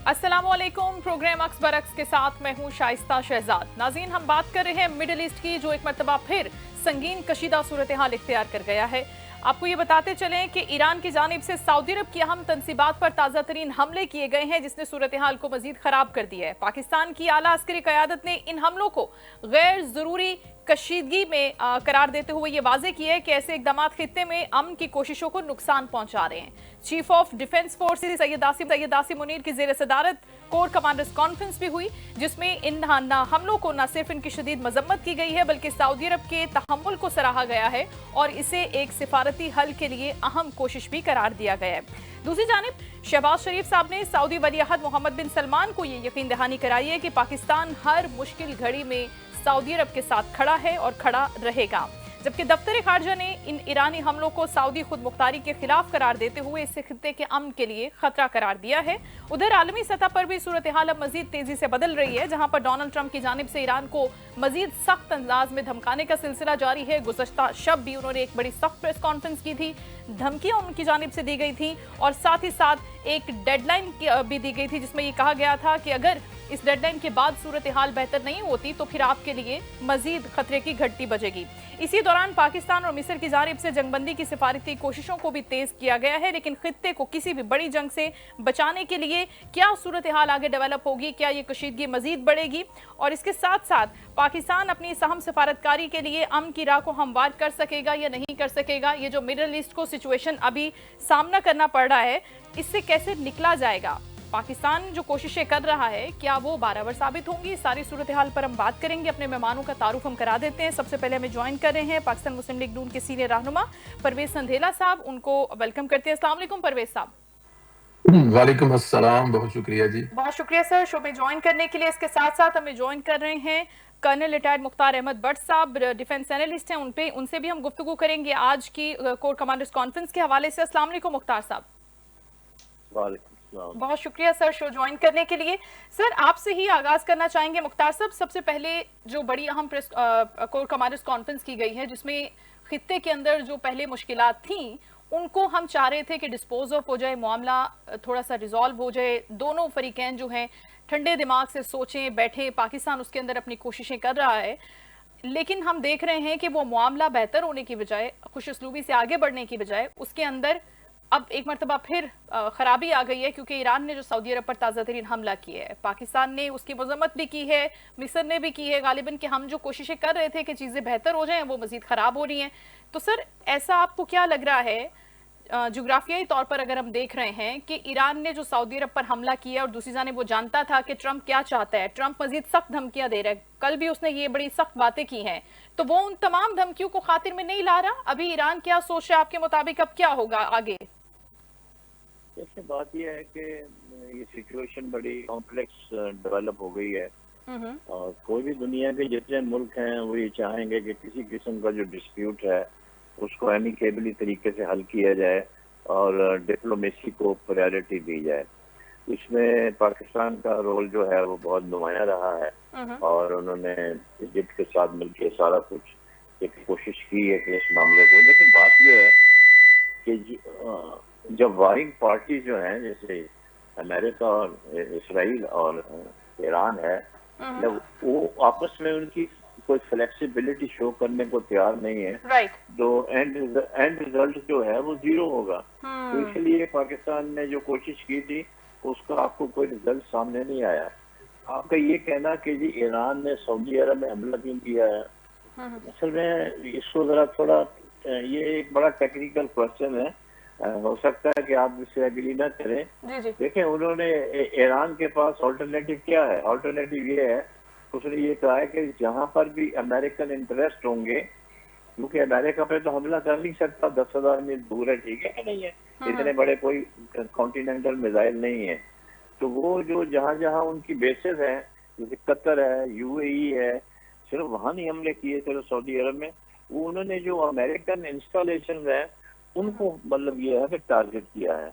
अस्सलामुअलैकुम। प्रोग्राम अक्स बरक्स के साथ मैं हूं शाइस्ता शहजाद। नाज़रीन, हम बात कर रहे हैं मिडिल ईस्ट की, जो एक मरतबा फिर संगीन कशीदा सूरत हाल इख्तियार कर गया है। आपको ये बताते चलें कि ईरान की जानिब से सऊदी अरब की अहम तनसीबात पर ताज़ा तरीन हमले किए गए हैं, जिसने सूरत हाल को मजीद खराब कर दिया है। पाकिस्तान की आला अस्करी क़यादत ने इन हमलों को गैर ज़रूरी कशीदगी में करार देते हुए ये वाजे किया है कि ऐसे इकदाम खित्ते में अमन की कोशिशों को नुकसान पहुंचा रहे हैं। Chief of defence forces Syed Asim Munir की जेर सदारत कोर कमांडर्स कॉन्फ्रेंस भी हुई, जिसमें इन हमलों को न सिर्फ इनकी शदीद मजम्मत की गई है, बल्कि सऊदी अरब के तहम्मुल को सराहा गया है और इसे एक सिफारती हल के लिए अहम कोशिश भी करार दिया गया है। दूसरी जानिब शहबाज शरीफ साहब ने सऊदी वली अहद मोहम्मद बिन सलमान को ये यकीन दहानी कराई है कि पाकिस्तान हर मुश्किल घड़ी में सऊदी अरब के साथ खड़ा है और खड़ा रहेगा। जबकि दफ्तर खारजा ने इन ईरानी हमलों को सऊदी खुद मुख्तारी के खिलाफ करार देते हुए इसे खित्ते के अमन के लिए खतरा करार दिया है। उधर आलमी सतह पर भी सूरत हाल अब मजीद तेजी से बदल रही है, जहां पर डोनाल्ड ट्रंप की जानिब से ईरान को मजीद सख्त अंदाज में धमकाने का सिलसिला जारी है। गुज़श्ता शब भी उन्होंने एक बड़ी सख्त प्रेस कॉन्फ्रेंस की थी, धमकियां उनकी जानिब से दी गई थी और साथ ही साथ एक डेडलाइन भी दी गई थी, जिसमें यह कहा गया था कि अगर इस डेडलाइन के बाद सूरत हाल बेहतर नहीं होती तो फिर आपके लिए मजीद खतरे की घंटी बजेगी। इसी दौरान पाकिस्तान और मिस्र की जानिब से जंगबंदी की सिफारती कोशिशों को भी तेज किया गया है, लेकिन खित्ते को किसी भी बड़ी जंग से बचाने के लिए क्या सूरत हाल आगे डेवलप होगी, क्या ये कशीदगी मजीद बढ़ेगी और इसके साथ साथ पाकिस्तान अपनी इस अहम सफारतकारी के लिए अमन की राह को हमवार कर सकेगा या नहीं कर सकेगा। ये जो मिडिल ईस्ट को सिचुएशन अभी सामना करना पड़ रहा है, इससे कैसे निकला जाएगा, पाकिस्तान जो कोशिशें कर रहा है क्या वो बाराबर साबित होंगी, सारी सूरत हाल पर हम बात करेंगे। अपने मेहमानों का तारुफ हम करा देते हैं। सबसे पहले हमें ज्वाइन कर रहे हैं पाकिस्तान मुस्लिम लीग नून के सीनियर रहनुमा परवेज संधेला साहब, उनको वेलकम करते हैं। अस्सलाम वालेकुम परवेज साहब। वालेकुम अस्सलाम, बहुत शुक्रिया जी। बहुत शुक्रिया सर शो में ज्वाइन करने के लिए। इसके साथ साथ हमें ज्वाइन कर रहे हैं कर्नल रिटायर्ड मुख्तार अहमद भट्ट साहब, डिफेंस एनालिस्ट हैं, उनसे भी हम गुफ्तगू करेंगे आज की कोर कमांडर्स कॉन्फ्रेंस के हवाले से। अस्सलाम वालेकुम मुख्तार साहब। बहुत शुक्रिया सर शो ज्वाइन करने के लिए। सर आपसे ही आगाज करना चाहेंगे मुख्तार साहब, सबसे पहले जो बड़ी अहम प्रेस कोर कमांडर्स कॉन्फ्रेंस की गई है, जिसमें खित्ते के अंदर जो पहले मुश्किलात थी उनको हम चाह रहे थे कि डिस्पोज ऑफ हो जाए, मामला थोड़ा सा रिजॉल्व हो जाए, दोनों फरीकैन जो हैं ठंडे दिमाग से सोचें बैठे। पाकिस्तान उसके अंदर अपनी कोशिशें कर रहा है, लेकिन हम देख रहे हैं कि वो मामला बेहतर होने की बजाय, खुश उसलूबी से आगे बढ़ने की बजाय, उसके अंदर अब एक मरतबा फिर खराबी आ गई है, क्योंकि ईरान ने जो सऊदी अरब पर ताज़ा तरीन हमला किया है, पाकिस्तान ने उसकी मजम्मत भी की है, मिस्र ने भी की है गालिबन, कि हम जो कोशिशें कर रहे थे कि चीज़ें बेहतर हो जाएं वो मजीद ख़राब हो रही हैं। तो सर ऐसा आपको क्या लग रहा है, जोग्राफियाई तौर पर अगर हम देख रहे हैं कि ईरान ने जो सऊदी अरब पर हमला किया और दूसरी जानिब वो जानता था कि ट्रंप क्या चाहता है, ट्रंप मजीद सख्त धमकियां दे रहा है, कल भी उसने ये बड़ी सख्त बातें की हैं, तो वो उन तमाम धमकियों को खातिर में नहीं ला रहा। अभी ईरान क्या सोच रहा है आपके मुताबिक, अब क्या होगा आगे? जैसे बात यह है कि ये सिचुएशन बड़ी कॉम्प्लेक्स डेवलप हो गई है और कोई भी दुनिया के जितने मुल्क हैं वो ये चाहेंगे कि किसी किस्म का जो डिस्प्यूट है उसको एमिकेबली तरीके से हल किया जाए और डिप्लोमेसी को प्रायोरिटी दी जाए। इसमें पाकिस्तान का रोल जो है वो बहुत नुमाया रहा है और उन्होंने इजिप्ट के साथ मिलकर सारा कुछ एक कोशिश की है कि इस मामले को, लेकिन बात यह है कि जब वारिंग पार्टी जो हैं जैसे अमेरिका और इसराइल और ईरान है, जब वो आपस में उनकी कोई फ्लेक्सिबिलिटी शो करने को तैयार नहीं है, तो एंड रिजल्ट जो है वो जीरो होगा। तो इसलिए पाकिस्तान ने जो कोशिश की थी उसका आपको कोई रिजल्ट सामने नहीं आया। आपका ये कहना कि जी ईरान ने सऊदी अरब में हमला क्यों किया है, असल में इसको जरा थोड़ा, ये एक बड़ा टेक्निकल क्वेश्चन है, हो सकता है कि आप इससे एग्री ना करें। देखें, उन्होंने ईरान के पास ऑल्टरनेटिव क्या है, ऑल्टरनेटिव ये है, उसने ये कहा है कि जहां पर भी अमेरिकन इंटरेस्ट होंगे, क्योंकि अमेरिका पे तो हमला कर नहीं सकता, 10,000 मील दूर है, ठीक है कि नहीं है, इतने बड़े कोई कॉन्टिनेंटल मिसाइल नहीं है, तो वो जो जहां जहां उनकी बेसेस हैं, जैसे कतर है, यूएई है, सिर्फ वहां नहीं हमले किए, चलो सऊदी अरब में, वो उन्होंने जो अमेरिकन इंस्टॉलेशन है उनको मतलब ये है कि टारगेट किया है।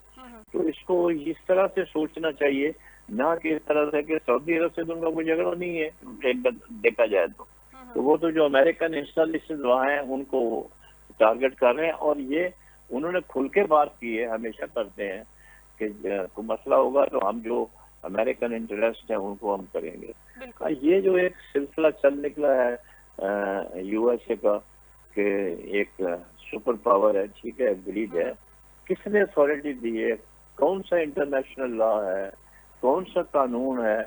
तो इसको इस तरह से सोचना चाहिए, ना कि इस तरह से कि सऊदी अरब से तो उनका कोई झगड़ा नहीं है, देखा जाए तो वो तो जो अमेरिकन इंस्टॉलेशन वहाँ हैं उनको टारगेट कर रहे हैं। और ये उन्होंने खुल के बात की है, हमेशा करते हैं कि कोई मसला होगा तो हम जो अमेरिकन इंटरेस्ट है उनको हम करेंगे। बिल्कुल। ये जो एक सिलसिला चल निकला है यूएसए का कि एक सुपर पावर है, ठीक है, ग्रीड है, किसने अथॉरिटी दी है, कौन सा इंटरनेशनल लॉ है, कौन सा कानून है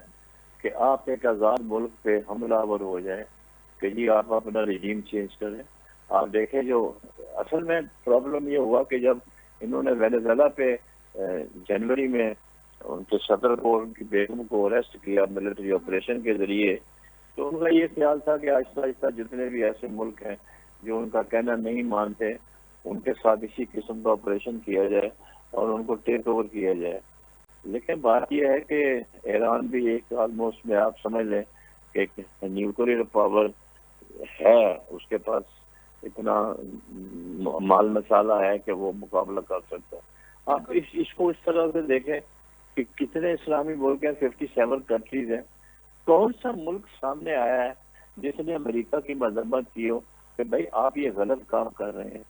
कि आप एक आज़ाद मुल्क पे हमलावर हो जाए कि जी आप अपना रिजीम चेंज करें। आप देखें जो असल में प्रॉब्लम ये हुआ कि जब इन्होंने वेनेजुएला पे जनवरी में उनके सदर को, उनकी बेगम को अरेस्ट किया मिलिट्री ऑपरेशन के जरिए, तो उनका ये ख्याल था कि आहिस्ता आहिस्ता जितने भी ऐसे मुल्क हैं जो उनका कहना नहीं मानते, उनके साथ इसी किस्म का ऑपरेशन किया जाए और उनको टेक ओवर किया जाए। लेकिन बात यह है कि ईरान भी एक ऑलमोस्ट में आप समझ लें कि न्यूक्लियर पावर है, उसके पास इतना माल मसाला है कि वो मुकाबला कर सकता है। आप इसको इस तरह से देखें कि कितने इस्लामी मुल्क हैं, 57 कंट्रीज हैं, कौन सा मुल्क सामने आया है जिसने अमेरिका की मजम्मत की हो कि भाई आप ये गलत काम कर रहे हैं?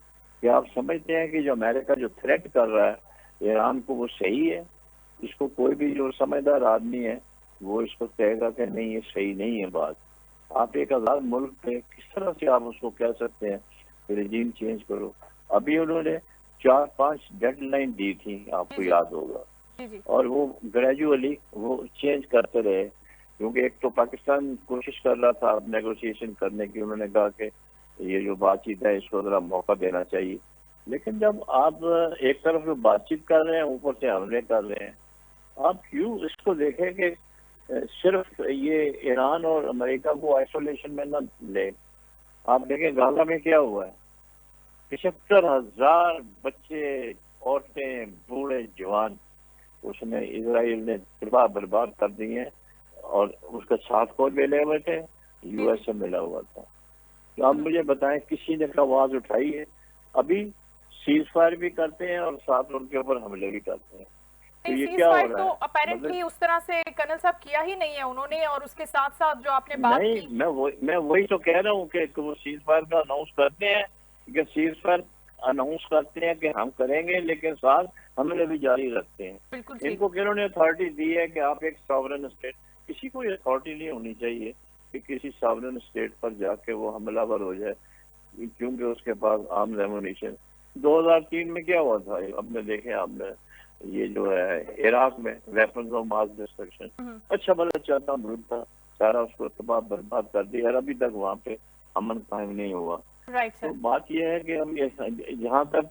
क्या आप समझते हैं कि जो अमेरिका जो थ्रेट कर रहा है ईरान को वो सही है? इसको कोई भी जो समझदार आदमी है वो इसको कहेगा कि नहीं ये सही नहीं है बात। आप एक आजाद मुल्क पे किस तरह से आप उसको कह सकते हैं कि रिजीम चेंज करो? अभी उन्होंने 4-5 डेडलाइन दी थी, आपको याद होगा, और वो ग्रेजुअली वो चेंज करते रहे, क्योंकि एक तो पाकिस्तान कोशिश कर रहा था नेगोशिएशन करने की, उन्होंने कहा कि ये जो बातचीत है इसको जरा मौका देना चाहिए। लेकिन जब आप एक तरफ जो बातचीत कर रहे हैं ऊपर से हमले कर रहे हैं, आप क्यों इसको देखें कि सिर्फ ये ईरान और अमेरिका को आइसोलेशन में न ले। आप देखें गाजा में क्या हुआ है, 75,000 बच्चे, औरतें, बूढ़े, जवान उसने इजराइल ने तबाह बर्बाद कर दिए हैं, और उसके साथ कौन मिले हुए थे? यूएसए मिला हुआ था। तो आप मुझे बताएं किसी ने आवाज उठाई है? अभी सीज फायर भी करते हैं और साथ उनके ऊपर हमले भी करते हैं। तो ये क्या हो रहा है? तो अपेरेंटली उस तरह से कर्नल साहब किया ही नहीं है उन्होंने, और उसके साथ साथ जो आपने बात नहीं, की, मैं वही तो कह रहा हूँ कि वो सीज फायर का अनाउंस करते हैं, कि सीज फायर अनाउंस करते हैं कि हम करेंगे, लेकिन साथ हमले भी जारी रखते हैं। इनको किन्होंने अथॉरिटी दी है कि आप एक सॉवरेन स्टेट, किसी को ये अथॉरिटी नहीं होनी चाहिए कि किसी सॉवरेन स्टेट पर जाके वो हमलावर हो जाए, क्योंकि उसके पास आर्म्स एमुनिशन। 2003 में क्या हुआ था, अब में देखें आपने, ये जो है इराक में वेपन्स ऑफ मास डिस्ट्रक्शन, अच्छा भला चलता मुल्क था, सारा उसको तबाह बर्बाद कर दिया और अभी तक वहाँ पे अमन कायम नहीं हुआ। तो बात यह है कि हम जहाँ तक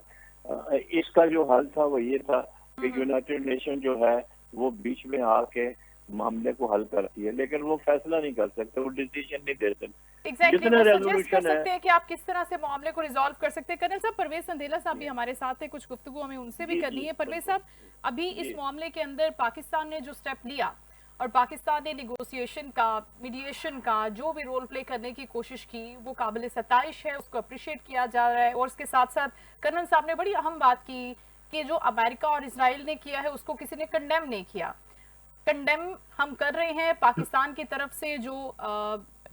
इसका जो हल था वो ये था कि यूनाइटेड नेशन जो है वो बीच में आके मामले को हल करती है, लेकिन वो फैसला नहीं कर सकते, वो डिसीजन नहीं दे सकते। जितना रेजोल्यूशन है कि आप किस तरह से मामले को रिजॉल्व कर सकते हैं। कर्नल साहब, परवेज संदेला साहब भी हमारे साथ है, कुछ गुफ्तगू हमें उनसे भी करनी है। परवेज साहब, अभी इस मामले के अंदर पाकिस्तान ने जो स्टेप लिया और पाकिस्तान ने निगोशिएशन का, मीडिएशन का जो भी रोल प्ले करने की कोशिश की, वो काबिल सताइश है, उसको अप्रिशिएट किया जा रहा है। और उसके साथ साथ कर्नल साहब ने बड़ी अहम बात की कि जो अमेरिका और इसराइल ने किया है उसको किसी ने कंडेम नहीं किया। कंडेम हम कर रहे हैं पाकिस्तान की तरफ से, जो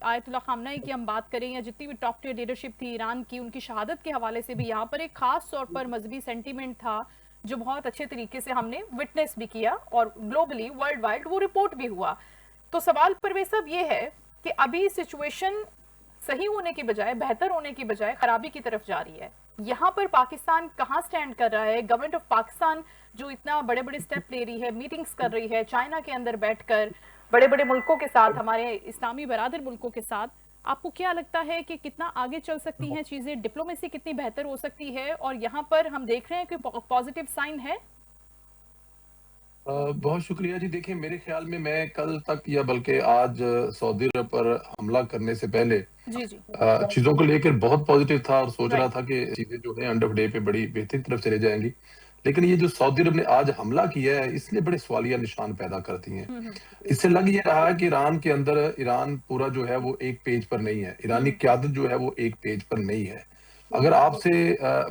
आयतुल्ला खामनेई की हम बात करें या जितनी भी टॉप टियर लीडरशिप थी ईरान की, उनकी शहादत के हवाले से भी यहाँ पर एक खास तौर पर मजहबी सेंटीमेंट था जो बहुत अच्छे तरीके से हमने विटनेस भी किया और ग्लोबली वर्ल्ड वाइड वो रिपोर्ट भी हुआ। तो सवाल परवेज साहब ये है कि अभी सिचुएशन सही होने की बजाय, बेहतर होने की बजाय खराबी की तरफ जा रही है। यहाँ पर पाकिस्तान कहाँ स्टैंड कर रहा है? गवर्नमेंट ऑफ पाकिस्तान जो इतना बड़े बड़े स्टेप ले रही है, मीटिंग्स कर रही है चाइना के अंदर बैठकर, बड़े बड़े मुल्कों के साथ, हमारे इस्लामी बरादर मुल्कों के साथ, आपको क्या लगता है कि कितना आगे चल सकती हैं चीजें? डिप्लोमेसी कितनी बेहतर हो सकती है? और यहाँ पर हम देख रहे हैं कि पॉजिटिव साइन है। बहुत शुक्रिया जी। देखिए, मेरे ख्याल में मैं कल तक या बल्कि आज सऊदी अरब पर हमला करने से पहले चीजों को लेकर बहुत पॉजिटिव था और सोच रहा था कि चीजें जो है एंड ऑफ डे पे बड़ी बेहतरीन तरफ चले जाएंगी। लेकिन ये जो सऊदी अरब ने आज हमला किया है इसलिए बड़े सवालिया निशान पैदा करती हैं। इससे लग ये रहा है कि ईरान के अंदर ईरान पूरा जो है वो एक पेज पर नहीं है, ईरानी क्यादत जो है वो एक पेज पर नहीं है। अगर आपसे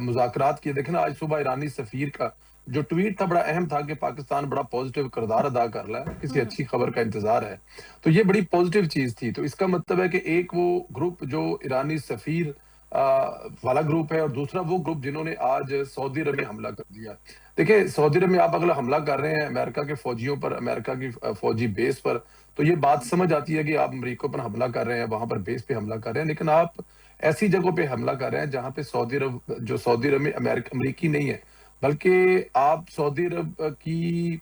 मुज़ाकरात किए देखें ना, आज सुबह ईरानी सफीर का जो ट्वीट था बड़ा अहम था कि पाकिस्तान बड़ा पॉजिटिव किरदार अदा कर रहा है, किसी अच्छी खबर का इंतजार है। तो ये बड़ी पॉजिटिव चीज थी। तो इसका मतलब है कि एक वो ग्रुप जो ईरानी सफीर वाला ग्रुप है और दूसरा वो ग्रुप जिन्होंने आज सऊदी अरब में हमला कर दिया। देखिए, सऊदी अरब में आप अगर हमला कर रहे हैं अमेरिका के फौजियों पर, अमेरिका की फौजी बेस पर, तो ये बात समझ आती है कि आप अमेरिका पर हमला कर रहे हैं, वहां पर बेस पे हमला कर रहे हैं। लेकिन आप ऐसी जगहों पे हमला कर रहे हैं जहां पे सऊदी अरब में अमेरिकी नहीं है, बल्कि आप सऊदी अरब की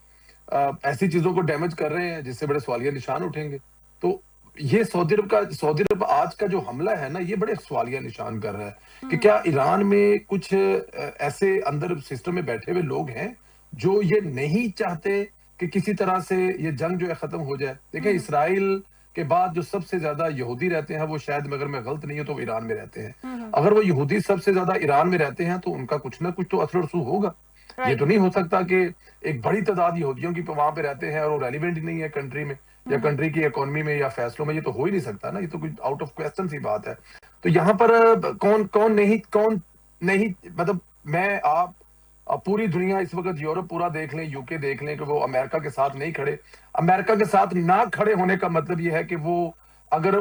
ऐसी चीजों को डैमेज कर रहे हैं जिससे बड़े सवालिया निशान उठेंगे। तो ये सऊदी अरब आज का जो हमला है ना, ये बड़े सवालिया निशान कर रहा है कि क्या ईरान में कुछ ऐसे अंदर सिस्टम में बैठे हुए लोग हैं जो ये नहीं चाहते कि किसी तरह से ये जंग जो है खत्म हो जाए। देखिए, इसराइल के बाद जो सबसे ज्यादा यहूदी रहते हैं वो शायद, अगर मैं गलत नहीं हूं तो वो ईरान में रहते हैं। अगर वो यहूदी सबसे ज्यादा ईरान में रहते हैं तो उनका कुछ ना कुछ तो असर रसूख होगा। ये तो नहीं हो सकता कि एक बड़ी तादाद यहूदियों की वहां पे रहते हैं और वो रेलिवेंट ही नहीं है कंट्री में या कंट्री की इकोनॉमी में या फैसलों में। ये तो हो ही नहीं सकता ना, ये तो कुछ आउट ऑफ क्वेश्चन सी बात है। तो यहाँ पर कौन नहीं, मतलब मैं आप पूरी दुनिया इस वक्त, यूरोप पूरा देख लें, यूके देख लें, कि वो अमेरिका के साथ नहीं खड़े। अमेरिका के साथ ना खड़े होने का मतलब ये है कि वो अगर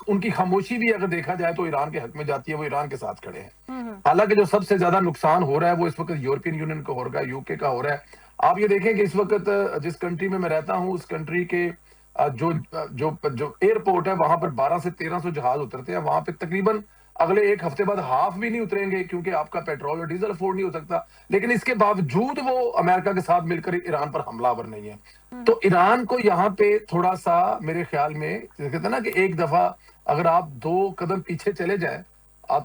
उनकी खामोशी भी अगर देखा जाए तो ईरान के हक में जाती है, वो ईरान के साथ खड़े हैं। हालांकि जो सबसे ज्यादा नुकसान हो रहा है वो इस वक्त यूरोपियन यूनियन का हो रहा है, यूके का हो रहा है। आप ये देखें कि इस वक्त जिस कंट्री में मैं रहता हूँ, उस कंट्री के जो जो जो एयरपोर्ट है, वहां पर 1200 से 1300 जहाज उतरते हैं। वहां पे तकरीबन अगले एक हफ्ते बाद हाफ भी नहीं उतरेंगे, क्योंकि आपका पेट्रोल और डीजल अफोर्ड नहीं हो सकता। लेकिन इसके बावजूद वो अमेरिका के साथ मिलकर ईरान पर हमलावर नहीं है। तो ईरान को यहाँ पे थोड़ा सा, मेरे ख्याल में कहते हैं ना कि एक दफा अगर आप 2 कदम पीछे चले जाए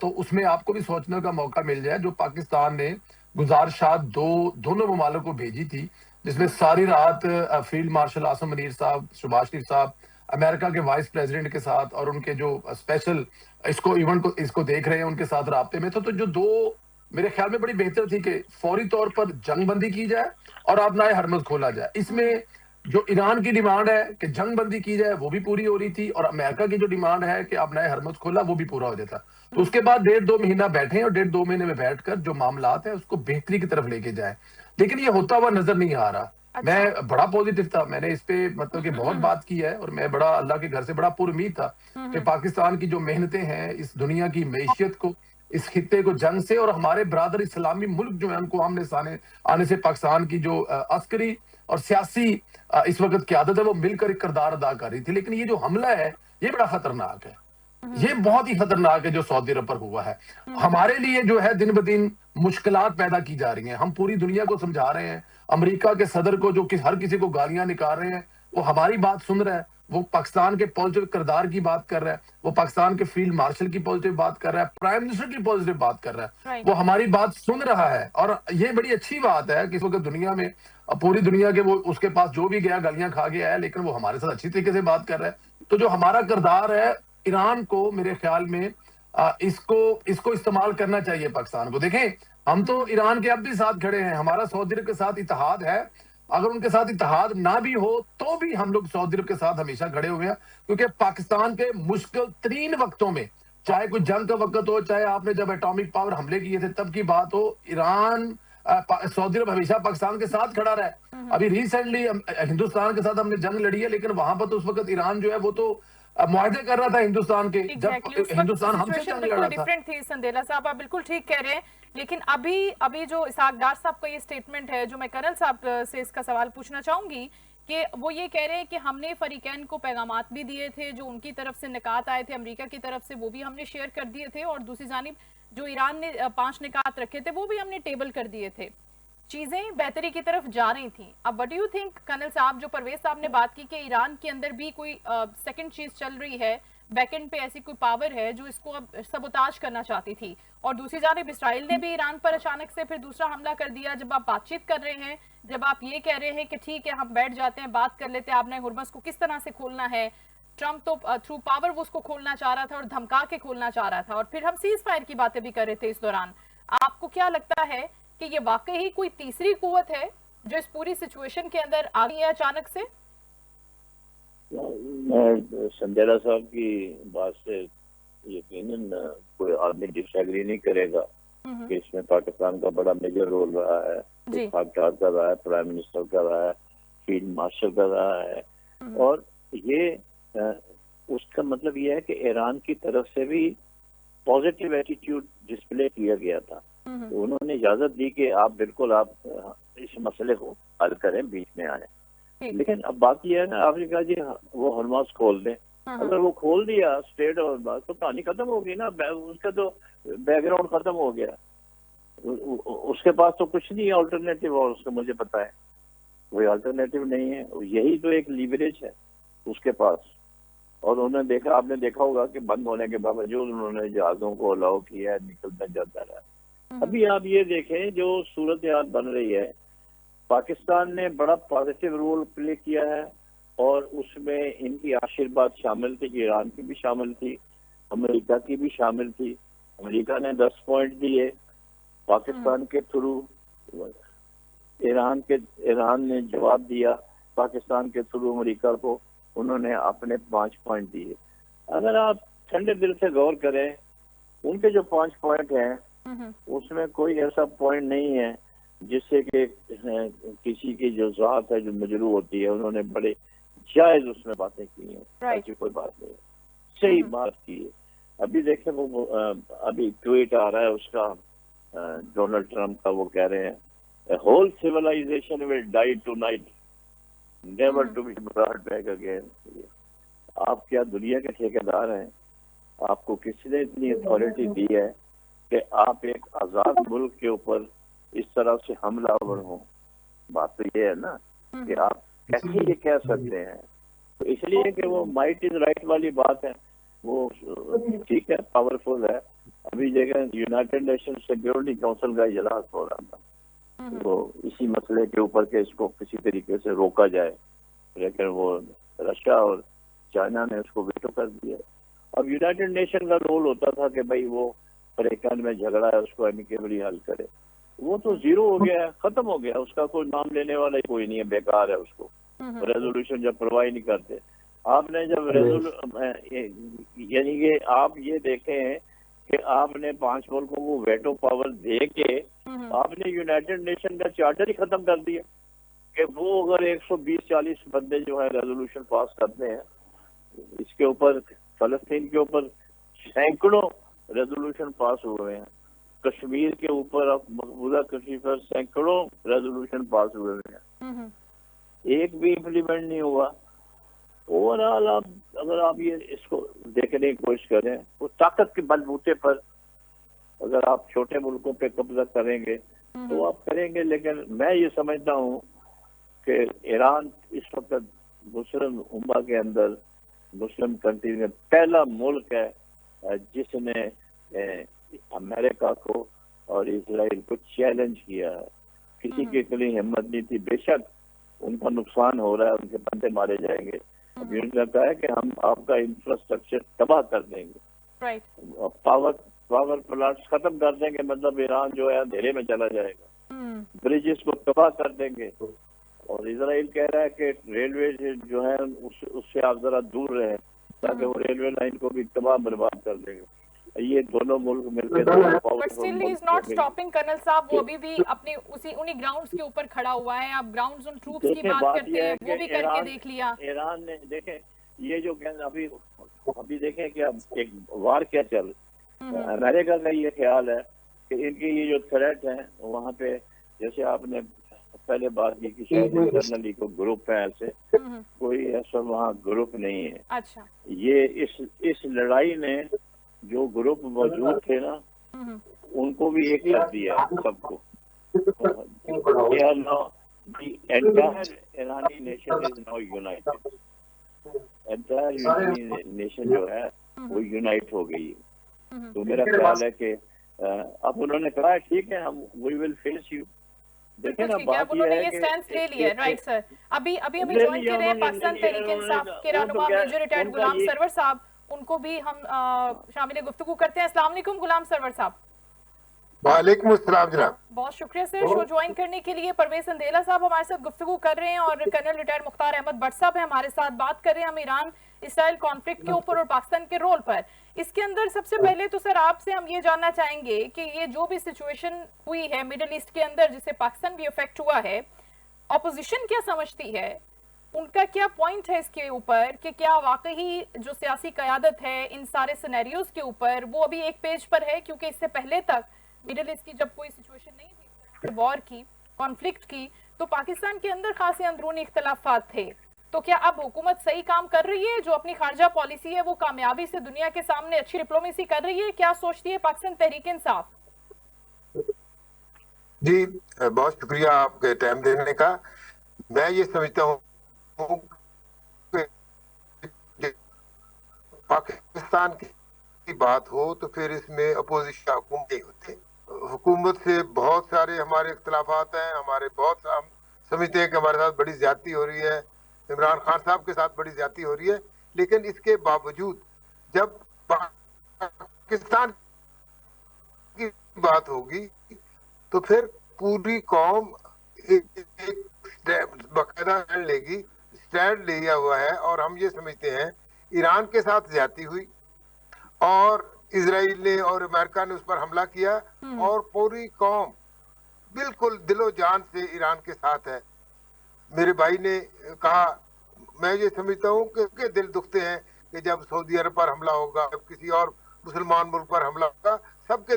तो उसमें आपको भी सोचने का मौका मिल जाए। जो पाकिस्तान ने गुजारिशात दोनों ममालिक को भेजी थी, जिसमें सारी रात फील्ड मार्शल आसम मुनीर साहब, शहबाज शरीफ साहब, अमेरिका के वाइस प्रेसिडेंट के साथ और उनके जो स्पेशल इसको देख रहे हैं, उनके साथ राब्ते में तो जो 2 मेरे ख्याल में बड़ी बेहतर थी कि फौरी तौर पर जंगबंदी की जाए और आबनाए हरमज खोला जाए। इसमें जो ईरान की डिमांड है कि जंगबंदी की जाए वो भी पूरी हो रही थी, और अमेरिका की जो डिमांड है कि आबनाए हरमज खोला वो भी पूरा हो जाता। तो उसके बाद 1.5-2 महीना बैठे और 1.5-2 महीने में बैठकर जो मामलात है उसको बेहतरी की तरफ लेके जाए। लेकिन ये होता हुआ नजर नहीं आ रहा। मैं बड़ा पॉजिटिव था, मैंने इस पे मतलब कि बहुत बात की है, और मैं बड़ा अल्लाह के घर से बड़ा पुरउम्मीद था कि पाकिस्तान की जो मेहनतें हैं इस दुनिया की मैशियत को, इस खित्ते को जंग से, और हमारे बरादर इस्लामी मुल्क जो है उनको आमने सामने आने से पाकिस्तान की जो अस्करी और सियासी इस वक्त क़यादत है वो मिलकर एक किरदार अदा कर रही थी। लेकिन ये जो हमला है ये बड़ा खतरनाक है, ये बहुत ही खतरनाक है जो सऊदी अरब पर हुआ है। हमारे लिए जो है दिन ब दिन मुश्किलात पैदा की जा रही हैं। हम पूरी दुनिया को समझा रहे हैं, अमेरिका के सदर को जो हर किसी को गालियां निकाल रहे हैं, वो हमारी बात सुन रहा है, वो पाकिस्तान के पॉजिटिव किरदार की बात कर रहा है, वो पाकिस्तान के फील्ड मार्शल की पॉजिटिव बात कर रहा है, प्राइम मिनिस्टर की पॉजिटिव बात कर रहा है, वो हमारी बात सुन रहा है। और ये बड़ी अच्छी बात है कि इस वक्त दुनिया में पूरी दुनिया के वो उसके पास जो भी गया गालियां खा गया है, लेकिन वो हमारे साथ अच्छी तरीके से बात कर रहा है। तो जो हमारा किरदार है ईरान को, मेरे ख्याल में इसको इस्तेमाल करना चाहिए पाकिस्तान को। देखें, हम तो ईरान के अब भी साथ खड़े हैं, हमारा सऊदी अरब के साथ इत्तेहाद है। अगर उनके साथ इत्तेहाद ना भी हो तो भी हम लोग सऊदी अरब के साथ हमेशा खड़े हुए हैं, क्योंकि पाकिस्तान के मुश्किल तरीन वक्तों में, चाहे कोई जंग का वक्त हो, चाहे आपने जब एटॉमिक पावर हमले किए थे तब की बात हो, ईरान सऊदी अरब हमेशा पाकिस्तान के साथ खड़ा रहा है। अभी रिसेंटली हिंदुस्तान के साथ हमने जंग लड़ी है, लेकिन वहां पर तो उस वक्त ईरान जो है वो तो मुआहदे कर रहा था हिंदुस्तान के, जब हिंदुस्तान हमसे जंग लड़ा था। डिफरेंट थी संदेला साहब, आप बिल्कुल ठीक कह रहे हैं। लेकिन अभी जो इसहाक डार साहब का ये स्टेटमेंट है, जो मैं कर्नल साहब से इसका सवाल पूछना चाहूंगी कि वो ये कह रहे हैं कि हमने फरीकैन को पैगामात भी दिए थे, जो उनकी तरफ से निकात आए थे अमेरिका की तरफ से, वो भी हमने शेयर कर दिए थे, और दूसरी जानिब जो ईरान ने 5 निकात रखे थे वो भी हमने टेबल कर दिए थे। चीजें बेहतरी की तरफ जा रही थी। अब what do you think colonel साहब, जो परवेज साहब ने बात की कि ईरान के अंदर भी कोई सेकंड चीज चल रही है, बैकएंड पे ऐसी कोई पावर है जो इसको अब सबोताज करना चाहती थी, और दूसरी जानिब इसराइल ने भी ईरान पर अचानक से फिर दूसरा हमला कर दिया। जब आप बातचीत कर रहे हैं, जब आप ये कह रहे हैं कि ठीक है हम बैठ जाते हैं, बात कर लेते हैं, आपने हुर्मस को किस तरह से खोलना है, ट्रंप तो थ्रू पावर वो उसको खोलना चाह रहा था और धमका के खोलना चाह रहा था, और फिर हम सीज फायर की बातें भी कर रहे थे इस दौरान। आपको क्या लगता है कि ये वाकई ही कोई तीसरी कुव्वत है जो इस पूरी सिचुएशन के अंदर आ गई है अचानक से? मैं संदेला साहब की बात से यकीनन कोई आदमी डिसएग्री नहीं करेगा कि इसमें पाकिस्तान का बड़ा मेजर रोल रहा है, खाकदार का रहा है, प्राइम मिनिस्टर का रहा है, फील्ड मार्शल का रहा है। और ये उसका मतलब ये है कि ईरान की तरफ से भी पॉजिटिव एटीट्यूड डिस्प्ले किया गया था। तो उन्होंने इजाजत दी कि आप बिल्कुल आप इस मसले को हल करें, बीच में आए। लेकिन अब बात यह है ना, आपने कहा जी वो हॉर्मोन्स खोल दें। अगर वो खोल दिया स्टेट और बात, तो कहानी खत्म होगी ना, उसका तो बैकग्राउंड खत्म हो गया। उसके पास तो कुछ नहीं है ऑल्टरनेटिव, और उसको मुझे पता है कोई अल्टरनेटिव नहीं है। यही तो एक लीवरेज है उसके पास। और उन्होंने देखा, आपने देखा होगा कि बंद होने के बावजूद उन्होंने जहाजों को अलाउ किया है, निकलता जाता रहा। अभी आप ये देखें जो सूरत हाल बन रही है, पाकिस्तान ने बड़ा पॉजिटिव रोल प्ले किया है, और उसमें इनकी आशीर्वाद शामिल थी, ईरान की भी शामिल थी, अमेरिका की भी शामिल थी। अमेरिका ने 10 पॉइंट दिए पाकिस्तान के थ्रू, ईरान ने जवाब दिया पाकिस्तान के थ्रू अमेरिका को, उन्होंने अपने 5 पॉइंट दिए। अगर आप ठंडे दिल से गौर करें, उनके जो 5 पॉइंट हैं उसमें कोई ऐसा पॉइंट नहीं है जिससे कि किसी की जो जात है जो मजरू होती है, उन्होंने बड़े जायज उसमें बातें की हैं। ऐसी कोई बात नहीं, सही बात की है। अभी देखें वो अभी ट्वीट आ रहा है उसका, डोनाल्ड ट्रंप का, वो कह रहे हैं whole civilization will die tonight never to be brought back again. आप क्या दुनिया के ठेकेदार हैं? आपको किसी ने इतनी अथॉरिटी दी है कि आप एक आजाद मुल्क के ऊपर इस तरह से हमलावर हो? बात तो ये है ना कि आप कैसे ये कह सकते हैं। तो इसलिए कि वो माइट इज राइट वाली बात है, वो ठीक है, पावरफुल है। अभी देखें यूनाइटेड नेशन सिक्योरिटी काउंसिल का इजलास हो रहा था, तो इसी मसले के ऊपर के इसको किसी तरीके से रोका जाए, लेकिन वो रशिया और चाइना ने उसको वीटो कर दिया। अब यूनाइटेड नेशन का रोल होता था कि भाई वो परेशान में झगड़ा है उसको एमिकेबली हल करे, वो तो जीरो हो गया है, खत्म हो गया, उसका कोई नाम लेने वाला ही कोई नहीं है, बेकार है उसको। रेजोल्यूशन जब परवाह नहीं करते। आपने जब यानी कि आप ये देखें कि आपने 5 मुल्कों को वेटो पावर दे के आपने यूनाइटेड नेशन का चार्टर ही खत्म कर दिया कि वो अगर 120-40 बंदे जो है रेजोल्यूशन पास करते हैं, इसके ऊपर फलस्तीन के ऊपर सैकड़ों रेजोल्यूशन पास हुए हैं, कश्मीर के ऊपर अब मकबूजा कश्मीर पर सैकड़ों रेजोल्यूशन पास हुए हैं, एक भी इम्प्लीमेंट नहीं हुआ। ओवरऑल आप अगर आप ये इसको देखने की कोशिश करें, वो ताकत के बलबूते पर अगर आप छोटे मुल्कों पे कब्जा करेंगे तो आप करेंगे। लेकिन मैं ये समझता हूँ कि ईरान इस वक्त मुस्लिम उम्मा के अंदर, मुस्लिम कंट्री में पहला मुल्क है जिसने अमेरिका को और इजराइल को चैलेंज किया है। किसी के लिए हिम्मत नहीं थी। बेशक उनका नुकसान हो रहा है, उनके बंदे मारे जाएंगे, अभी उन्होंने कहा है कि हम आपका इंफ्रास्ट्रक्चर तबाह कर देंगे, पावर प्लांट्स खत्म कर देंगे, मतलब ईरान जो है अंधेरे में चला जाएगा, ब्रिजेस को तबाह कर देंगे। और इजराइल कह रहा है कि रेलवे जो है उससे आप जरा दूर रहे ताकि वो रेलवे लाइन को भी तबाह बर्बाद कर देंगे। ये दोनों मुल्क मिलकर but still he is not stopping colonel साहब, वो अभी भी अपने उन्हीं ग्राउंड्स के ऊपर खड़ा हुआ है। आप ग्राउंड्स ऑन ट्रूप्स की बात करते हैं, वो भी करके देख लिया। ईरान ने देखें ये जो अभी देखें कि अब एक वार क्या चल, अमेरिका का ये ख्याल है कि इनकी ये जो थ्रेट है वहाँ पे, जैसे आपने पहले बात की कि शायद इंटरनली को ग्रुप है, ऐसे कोई ऐसा वहाँ ग्रुप नहीं है। अच्छा, ये इस लड़ाई ने जो ग्रुप मौजूद थे ना उनको भी एक कर दिया सबको। ईरानी nation is now united, entire यूनानी नेशन जो है वो यूनाइट हो गई है। तो मेरा ख्याल है कि अब उन्होंने कहा ठीक है हम वी विल फेस यू। देखें ना, बात ये है कि स्टैंड ले लिया, राइट सर। अभी हमें ज्वाइन कर रहे हैं पाकिस्तान तहरीक इंसाफ के रहनुमा मेजर रिटायर्ड गुलाम सरवर साहब, उनको भी हम शामिल गुफ्तगू करते हैं। अस्सलाम वालेकुम गुलाम सरवर साहब। वालेकुम अस्सलाम जनाब। बहुत शुक्रिया सर शो ज्वाइन करने के लिए। परवेज अंदेला साहब हमारे साथ गुफ्तगू कर रहे हैं और कर्नल रिटायर्ड मुख्तार अहमद भट्ट साहब है हमारे साथ, बात कर रहे हैं हम ईरान इसराइल कॉन्फ्लिक्ट के ऊपर और पाकिस्तान के रोल पर। इसके अंदर सबसे पहले तो सर आपसे हम ये जानना चाहेंगे कि ये जो भी सिचुएशन हुई है मिडिल ईस्ट के अंदर जिससे पाकिस्तान भी अफेक्ट हुआ है, ऑपोजिशन क्या समझती है उनका क्या पॉइंट है इसके ऊपर कि क्या वाकई जो सियासी क़यादत है इन सारे सिनेरियोज के ऊपर वो अभी एक पेज पर है? क्योंकि इससे पहले तक मिडिल ईस्ट की जब कोई सिचुएशन नहीं थी वॉर की, कॉन्फ्लिक्ट की, तो पाकिस्तान के अंदर खासे अंदरूनी इख्तलाफात थे। तो क्या अब हुकूमत सही काम कर रही है? जो अपनी खारजा पॉलिसी है वो कामयाबी से दुनिया के सामने अच्छी डिप्लोमेसी कर रही है? क्या सोचती है पाकिस्तान तहरीक इंसाफ? जी, बहुत शुक्रिया आपके टाइम देने का। मैं ये समझता हूँ कि पाकिस्तान की बात हो तो फिर इसमें अपोजिशन हुकूमत नहीं होते। हुकूमत से बहुत सारे हमारे इख्तलाफात हैं, हमारे बहुत हम समझते हैं कि हमारे साथ बड़ी ज्यादती हो रही है, इमरान खान साहब के साथ बड़ी ज्यादती हो रही है, लेकिन इसके बावजूद जब पाकिस्तान की बात होगी तो फिर पूरी कौम एक बाकायदा स्टैंड लेगी, स्टैंड लिया हुआ है। और हम ये समझते हैं ईरान के साथ ज्यादती हुई और इजराइल ने और अमेरिका ने उस पर हमला किया और पूरी कौम बिल्कुल दिलो जान से ईरान के साथ है। मेरे भाई ने कहा, मैं ये समझता हूँ कि दिल दुखते हैं कि जब सऊदी अरब पर हमला होगा, जब किसी और मुसलमान मुल्क पर हमला होगा, सबके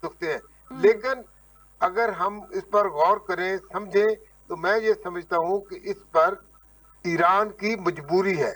दुखते हैं। लेकिन अगर हम इस पर गौर करें, समझें, तो मैं ये समझता हूँ कि इस पर ईरान की मजबूरी है।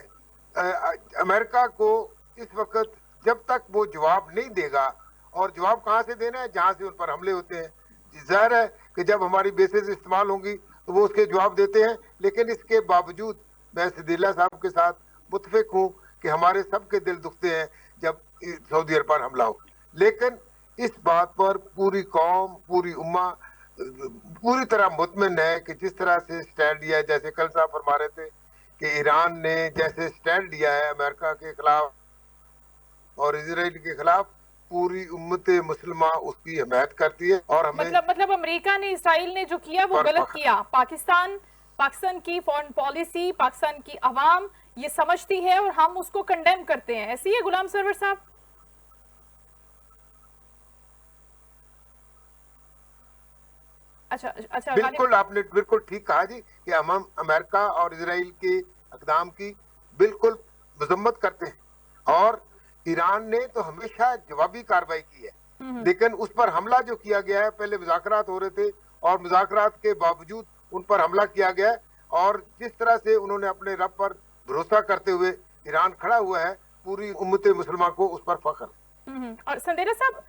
अमेरिका को इस वक्त जब तक वो जवाब नहीं देगा, और जवाब कहाँ से देना है? जहाँ से उन पर हमले होते हैं। जाहिर है कि जब हमारी बेसेस इस्तेमाल होंगी तो वो उसके जवाब देते हैं, लेकिन इसके बावजूद मैं सदील्ला साहब के साथ मुत्फिक हूँ कि हमारे सबके दिल दुखते हैं जब सऊदी अरब पर हमला हो। लेकिन इस बात पर पूरी कौम, पूरी उम्मा पूरी तरह मुतमिन है कि जिस तरह से स्टैंड लिया है, जैसे कल साहब फरमा रहे थे कि ईरान ने जैसे स्टैंड लिया है अमेरिका के खिलाफ और इजराइल के खिलाफ, पूरी उम्मत मुसलमा उसकी हिमायत करती है। और हमें मतलब अमेरिका ने, इसराइल ने जो किया वो गलत किया। पाकिस्तान की फॉरेन पॉलिसी, पाकिस्तान की अवाम ये समझती है और हम उसको कंडेम करते हैं, ऐसी है गुलाम सरवर साहब? अच्छा, बिल्कुल, आपने बिल्कुल ठीक कहा जी कि हम अमेरिका और इजराइल के इक़दाम की बिल्कुल मजम्मत करते हैं, और ईरान ने तो हमेशा जवाबी कार्रवाई की है। लेकिन उस पर हमला जो किया गया है, पहले मुज़ाकरात हो रहे थे और मुज़ाकरात के बावजूद उन पर हमला किया गया है, और जिस तरह से उन्होंने अपने रब पर भरोसा करते हुए ईरान खड़ा हुआ है, पूरी उम्मत मुसलमान को उस पर फख्र। और संदेरा साहब,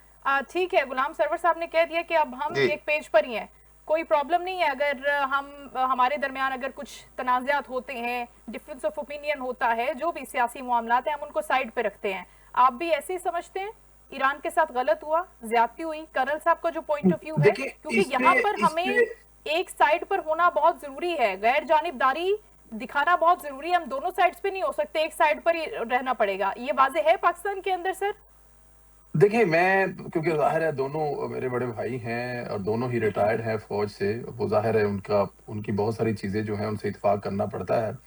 ठीक है, गुलाम सरवर साहब ने कह दिया कि अब हम एक पेज पर ही हैं, कोई प्रॉब्लम नहीं है अगर हमारे दरमियान अगर कुछ तनाज़ात होते हैं, डिफरेंस ऑफ ओपिनियन होता है, जो भी सियासी मामलात हैं हम उनको साइड पे रखते हैं। आप भी ऐसे ही समझते हैं? ईरान के साथ गलत हुआ, ज्यादती हुई? कर्नल साहब का जो पॉइंट ऑफ व्यू है, क्योंकि यहाँ पर हमें एक साइड पर होना बहुत जरूरी है, गैर जानिबदारी दिखाना बहुत जरूरी है। हम दोनों साइड्स पे नहीं हो सकते, एक साइड पर ही रहना पड़ेगा। ये वाजे है पाकिस्तान के अंदर सर? देखिए, मैं क्योंकि जाहिर है दोनों मेरे बड़े भाई हैं और दोनों ही रिटायर्ड हैं फौज से, वो जाहिर है उनकी बहुत सारी चीजें जो हैं उनसे इत्तेफाक करना पड़ता है,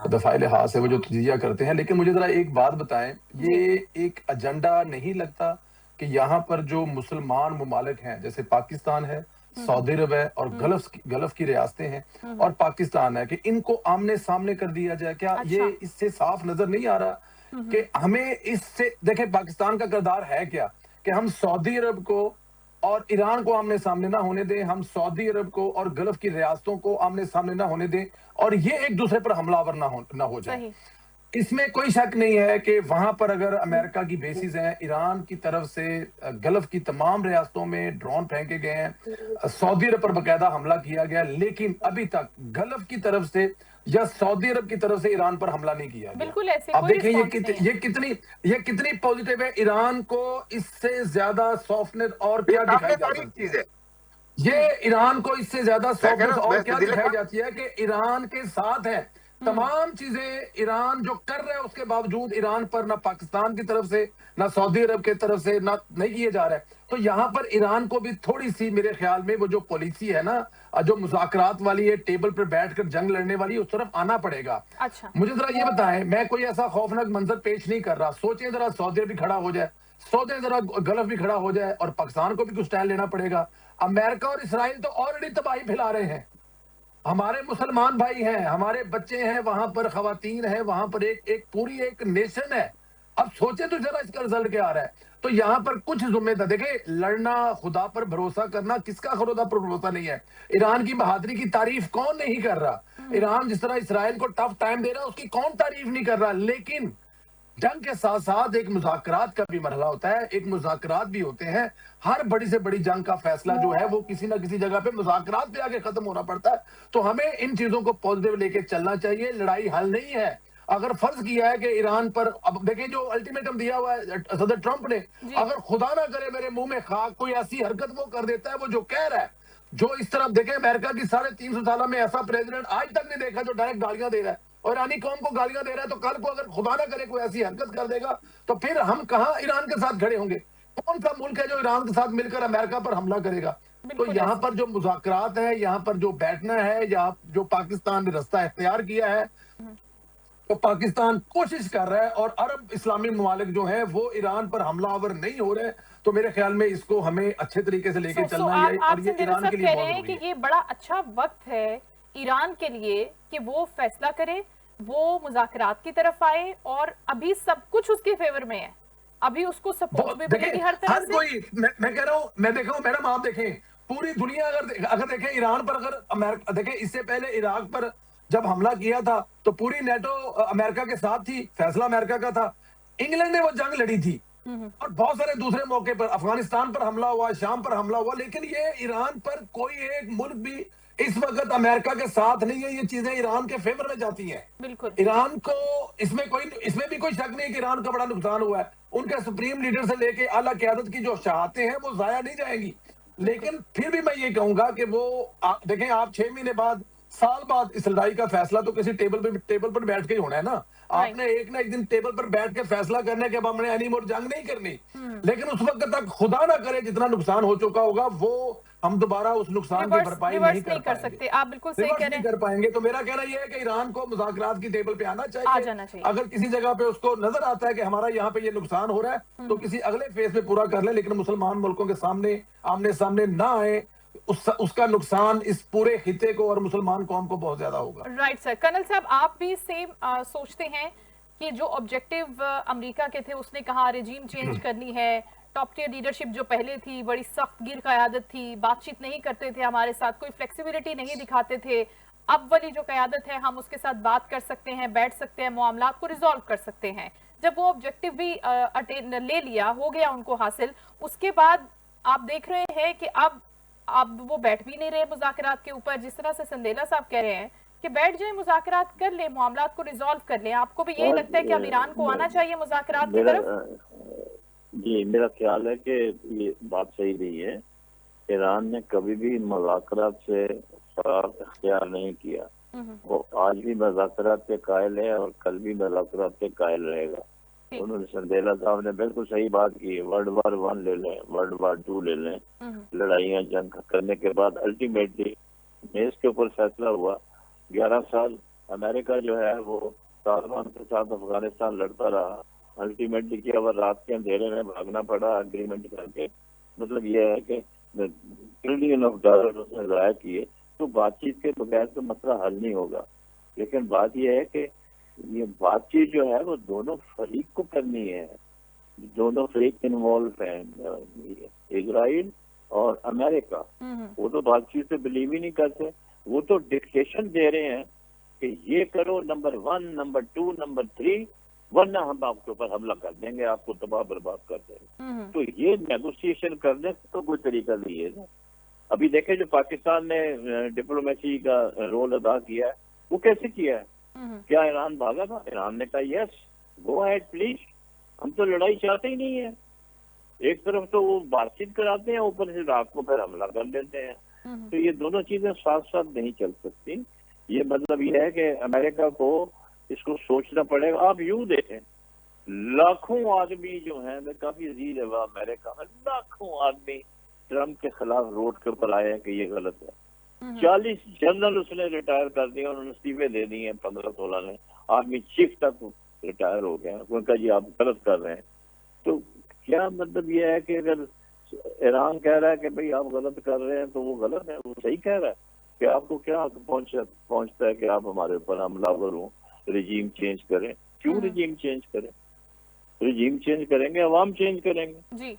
दफाई लिहाज से वो जो तजिया करते हैं। लेकिन मुझे जरा एक बात बताएं, ये एक एजेंडा नहीं लगता कि यहाँ पर जो मुसलमान मुमालिक हैं, जैसे पाकिस्तान है, सऊदी अरब है और गल्फ की रियासतें हैं और पाकिस्तान है, कि इनको आमने सामने कर दिया जाए? क्या ये इससे साफ नजर नहीं आ रहा कि हमें इससे, देखें पाकिस्तान का किरदार है क्या कि हम सऊदी अरब को और ईरान को आमने सामने ना होने दें, हम सऊदी अरब को और गल्फ की रियासतों को आमने सामने ना होने दें और ये एक दूसरे पर हमलावर ना हो जाए। इसमें कोई शक नहीं है कि वहां पर अगर अमेरिका की बेसिस हैं, ईरान की तरफ से गल्फ की तमाम रियासतों में ड्रोन फेंके गए हैं, सऊदी अरब पर बकायदा हमला किया गया, लेकिन अभी तक गल्फ की तरफ से या सऊदी अरब की तरफ से ईरान पर हमला नहीं किया गया। बिल्कुल ऐसे अब देखिए ये कितनी पॉजिटिव है। ईरान को इससे ज्यादा सॉफ्टनेस और क्या दिखाई जा सकती है? ये ईरान को इससे ज्यादा सॉफ्टनेस और क्या दिखाई जाती है कि ईरान के साथ है तमाम चीजें। ईरान जो कर रहा है उसके बावजूद ईरान पर ना पाकिस्तान की तरफ से ना सऊदी अरब की तरफ से ना नहीं किए जा रहा है। तो यहाँ पर ईरान को भी थोड़ी सी मेरे ख्याल में वो जो पॉलिसी है ना, जो मुज़ाकरात वाली है, टेबल पर बैठकर जंग लड़ने वाली, उस तरफ आना पड़ेगा। अच्छा, मुझे जरा ये बताएं, मैं कोई ऐसा खौफनाक मंजर पेश नहीं कर रहा। सोचें जरा, सऊदी अरब भी खड़ा हो जाए, सोचें जरा गल्फ भी खड़ा हो जाए और पाकिस्तान को भी कुछ स्टैंड लेना पड़ेगा। अमेरिका और इसराइल तो ऑलरेडी तबाही फैला रहे हैं। हमारे मुसलमान भाई हैं, हमारे बच्चे हैं, वहां पर खवातीन है, वहां पर एक पूरी एक नेशन है। अब सोचे तो जरा इसका रिजल्ट क्या आ रहा है। तो यहाँ पर कुछ जिम्मेदार देखिए, लड़ना, खुदा पर भरोसा करना, किसका खुदा पर भरोसा नहीं है। ईरान की बहादुरी की तारीफ कौन नहीं कर रहा। ईरान जिस तरह इसराइल को टफ टाइम दे रहा है, उसकी कौन तारीफ नहीं कर रहा। लेकिन जंग के साथ साथ एक मुज़ाकरात का भी मरहला होता है, एक मुज़ाकरात भी होते हैं। हर बड़ी से बड़ी जंग का फैसला जो है वो किसी ना किसी जगह पे मुज़ाकरात पे आके खत्म होना पड़ता है। तो हमें इन चीजों को पॉजिटिव लेके चलना चाहिए। लड़ाई हल नहीं है। अगर फर्ज किया है कि ईरान पर, अब देखें जो अल्टीमेटम दिया हुआ है सदर ट्रंप ने, अगर खुदा ना करे मेरे मुंह में खाक कोई ऐसी हरकत वो कर देता है, वो जो कह रहा है, जो इस तरफ देखें अमेरिका की 350 साल में ऐसा प्रेसिडेंट आज तक नहीं देखा जो डायरेक्ट गालियां दे रहा है और ईरानी कौम को गालियां दे रहा है। तो कल को अगर खुदा ना करे कोई ऐसी हरकत कर देगा तो फिर हम कहां ईरान के साथ खड़े होंगे। कौन सा मुल्क है जो ईरान के साथ मिलकर अमेरिका पर हमला करेगा। तो यहाँ पर जो मुज़ाकरात है, यहाँ पर जो बैठना है, यहाँ जो पाकिस्तान ने रास्ता इख्तियार किया है, तो पाकिस्तान कोशिश कर रहा है और अरब इस्लामी ममालिक जो है वो ईरान पर हमलावर नहीं हो रहे। तो मेरे ख्याल में इसको हमें अच्छे तरीके से लेके चलना है और ये ईरान के लिए कह रहे हैं कि ये बड़ा अच्छा वक्त है ईरान के लिए कि वो फैसला करे, वो मुज़ाकरात की तरफ आए, और अभी सब कुछ उसके फेवर में है, अभी उसको सपोर्ट भी मिलेगी हर तरह से। कोई मैं कह रहा हूँ, मैं देखा हूँ मैडम, आप देखें पूरी दुनिया अगर देखें ईरान पर, अगर अमेरिका देखें, इससे पहले इराक पर जब हमला किया था तो पूरी नेटो अमेरिका के साथ थी, फैसला अमेरिका का था। इंग्लैंड ने वो जंग लड़ी थी और बहुत सारे दूसरे मौके पर अफगानिस्तान पर हमला हुआ, शाम पर हमला हुआ, लेकिन ये ईरान पर कोई एक मुल्क भी इस वक्त अमेरिका के साथ नहीं है। ये चीजें ईरान के फेवर में जाती हैं। बिल्कुल ईरान को इसमें भी कोई शक नहीं कि ईरान का बड़ा नुकसान हुआ है। उनके सुप्रीम लीडर से लेके आला क़यादत की जो शहादतें हैं वो जाया नहीं जाएंगी। लेकिन फिर भी मैं ये कहूंगा कि वो देखें, आप 6 महीने बाद, साल बाद इस लड़ाई का फैसला तो किसी टेबल पर बैठ के ही होना है ना। आपने एक ना एक दिन टेबल पर बैठ के फैसला करने के बाद हमने एनी मोर जंग नहीं करनी। लेकिन उस वक्त तक खुदा ना करे जितना नुकसान हो चुका होगा वो हम दोबारा उस नुकसान की भरपाई नहीं कर सकते। आप बिल्कुल सही कह रहे हैं, कर पाएंगे। तो मेरा कहना यह है कि ईरान को मुज़ाकरात की टेबल पे आना चाहिए। अगर किसी जगह पे उसको नजर आता है कि हमारा यहाँ पे ये नुकसान हो रहा है तो किसी अगले फेज में पूरा कर ले, लेकिन मुसलमान मुल्कों के सामने आमने सामने ना आए। उसका नुकसान इस पूरे खिते को और मुसलमान कौम को बहुत ज्यादा होगा। Right sir. कर्नल साहब, आप भी सेम सोचते हैं कि जो ऑब्जेक्टिव अमेरिका के थे, उसने कहा रेजीम चेंज करनी है, टॉप टियर लीडरशिप जो पहले थी बड़ी सख्त गिर क़यादत थी, बातचीत नहीं करते थे हमारे साथ, कोई फ्लेक्सिबिलिटी नहीं दिखाते थे, अब वाली जो क़यादत है हम उसके साथ बात कर सकते हैं, बैठ सकते हैं, मामलात को रिजॉल्व कर सकते हैं। जब वो ऑब्जेक्टिव भी ले लिया, हो गया उनको हासिल, उसके बाद आप देख रहे हैं कि अब वो बैठ भी नहीं रहे मुज़ाकरात के ऊपर। जिस तरह से संदेला साहब कह रहे हैं कि बैठ जाए, मुज़ाकरात कर ले, मामलात को रिजॉल्व कर ले, आपको भी यही लगता है कि अब ईरान को आना चाहिए मुज़ाकरात की तरफ? जी, मेरा ख्याल है कि ये बात सही नहीं है। ईरान ने कभी भी मुज़ाकरात से फरार इख्तियार नहीं किया। वो आज भी मुज़ाकरात के कायल है और कल भी मुज़ाकरात के कायल रहेगा। उन्होंने संदेला साहब ने बिल्कुल सही बात की है। वर्ल्ड वार 1 ले लें, वर्ल्ड वार 2 ले लें, लड़ाइयाँ जंग करने के बाद अल्टीमेटली मेज के ऊपर फैसला हुआ। 11 साल अमेरिका जो है वो तालिबान के साथ अफगानिस्तान लड़ता रहा। अल्टीमेटली क्या हुआ, रात के अंधेरे में भागना पड़ा अग्रीमेंट करके। मतलब ये है कि ट्रिलियन ऑफ डॉलर उसने ज़ाया किए। तो बातचीत के बगैर तो मसला हल नहीं होगा। लेकिन बात यह है कि ये बातचीत जो है वो दोनों फरीक को करनी है। दोनों फरीक इन्वॉल्व हैं, इजराइल और अमेरिका। वो तो बातचीत से बिलीव ही नहीं करते। वो तो डिक्टेशन दे रहे हैं कि ये करो, नंबर 1, नंबर 2, नंबर 3, वरना हम आपके ऊपर हमला कर देंगे, आपको तबाह बर्बाद कर देंगे। तो ये नेगोशिएशन करने का तो कोई तरीका नहीं है ना। अभी देखें जो पाकिस्तान ने डिप्लोमेसी का रोल अदा किया है, वो कैसे किया है? क्या ईरान भागा था? ईरान ने कहा यस गो अहेड प्लीज, हम तो लड़ाई चाहते ही नहीं है। एक तरफ तो वो बातचीत कराते हैं, ऊपर से रात को फिर हमला कर देते हैं। तो ये दोनों चीजें साथ साथ नहीं चल सकती। ये मतलब ये है कि अमेरिका को इसको सोचना पड़ेगा। आप यूं देखें, लाखों आदमी जो है, मैं काफी अजीज है अमेरिका में, लाखों आदमी ट्रम्प के खिलाफ रोड के ऊपर आए हैं कि ये गलत है। 40 जनरल उसने रिटायर कर दिए, उन्होंने इस्तीफे दे दिए 15-16 ने। आर्मी चीफ तक रिटायर हो गया, उनका जी आप गलत कर रहे हैं। तो क्या मतलब ये है कि अगर ईरान कह रहा है कि भाई आप गलत कर रहे हैं तो वो गलत है, वो सही कह रहा है। कि आपको क्या हक पहुंचता है कि आप हमारे ऊपर हमलावर हो, रिजीम चेंज करें? क्यों रिजीम चेंज करें? रिजीम चेंज करेंगे, अवाम चेंज करेंगे जी।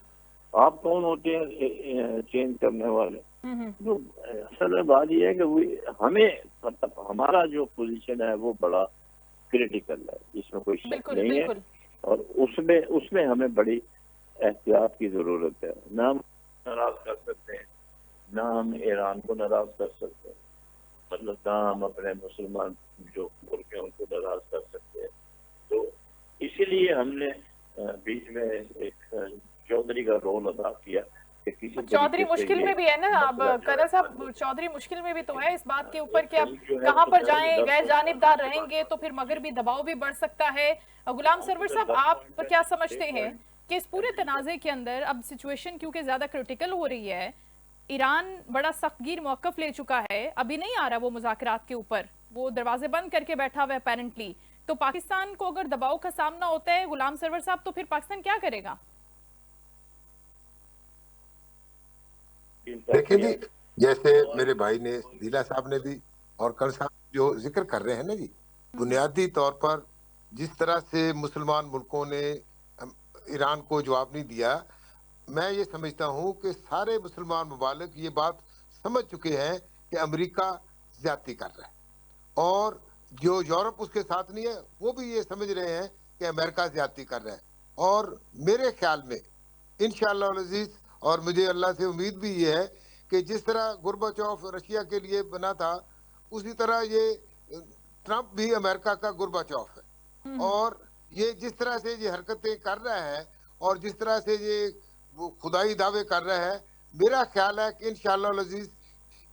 आप कौन होते हैं चेंज करने वाले? तो असल में बात यह है कि हमें मतलब हमारा जो पोजीशन है वो बड़ा क्रिटिकल है, इसमें कोई शक नहीं है, और उसमें हमें बड़ी एहतियात की जरूरत है। ना हम नाराज कर सकते हैं, ना हम ईरान को नाराज कर सकते हैं, मतलब ना हम अपने मुसलमान जो मुल्क हैं उनको नाराज कर सकते हैं। तो इसीलिए हमने बीच में एक चौधरी का रोल अदा किया। चौधरी मुश्किल में भी है ना अब करा साहब, चौधरी मुश्किल में भी तो है इस बात के ऊपर कि अब कहाँ पर जाएं, गैर जानिबदार रहेंगे तो फिर मगरबी दबाव भी बढ़ सकता है। गुलाम सरवर साहब, आप क्या समझते हैं कि इस पूरे तनाज़े के अंदर अब सिचुएशन क्योंकि ज्यादा क्रिटिकल हो रही है, ईरान बड़ा सख्तगीर मौकफ ले चुका है, अभी नहीं आ रहा वो मुज़ाकरात के ऊपर, वो दरवाजे बंद करके बैठा हुआ है अपेरेंटली, तो पाकिस्तान को अगर दबाव का सामना होता है गुलाम सरवर साहब, तो फिर पाकिस्तान क्या करेगा? देखिए जी, जैसे मेरे भाई ने, दिला साहब ने भी और कर साहब जो जिक्र कर रहे हैं ना जी, बुनियादी तौर पर जिस तरह से मुसलमान मुल्कों ने ईरान को जवाब नहीं दिया, मैं ये समझता हूँ कि सारे मुसलमान ममालिक ये बात समझ चुके हैं कि अमेरिका ज्यादती कर रहा है, और जो यूरोप उसके साथ नहीं है वो भी ये समझ रहे हैं कि अमेरिका ज्यादती कर रहा है। और मेरे ख्याल में इंशाअल्लाह अज़ीज, और मुझे अल्लाह से उम्मीद भी ये है कि जिस तरह गोर्बाचोव रशिया के लिए बना था, उसी तरह ये ट्रंप भी अमेरिका का गोर्बाचोव है। और ये जिस तरह से ये हरकतें कर रहा है और जिस तरह से ये वो खुदाई दावे कर रहा है, मेरा ख्याल है कि इंशाअल्लाह अज़ीज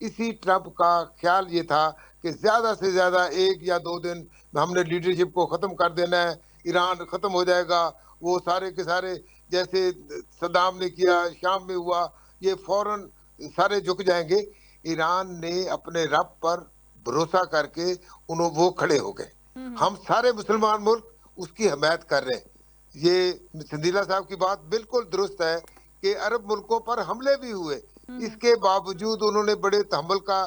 इसी ट्रंप का ख्याल ये था कि ज्यादा से ज्यादा 1 या 2 दिन हमने लीडरशिप को खत्म कर देना है, ईरान खत्म हो जाएगा, वो सारे के सारे जैसे सद्दाम ने किया, शाम में हुआ, ये फौरन सारे झुक जाएंगे। ईरान ने अपने रब पर भरोसा करके वो खड़े हो गए। हम सारे मुसलमान मुल्क उसकी हमायत कर रहे हैं। ये संदीला साहब की बात बिल्कुल दुरुस्त है कि अरब मुल्कों पर हमले भी हुए, इसके बावजूद उन्होंने बड़े तहम्मुल का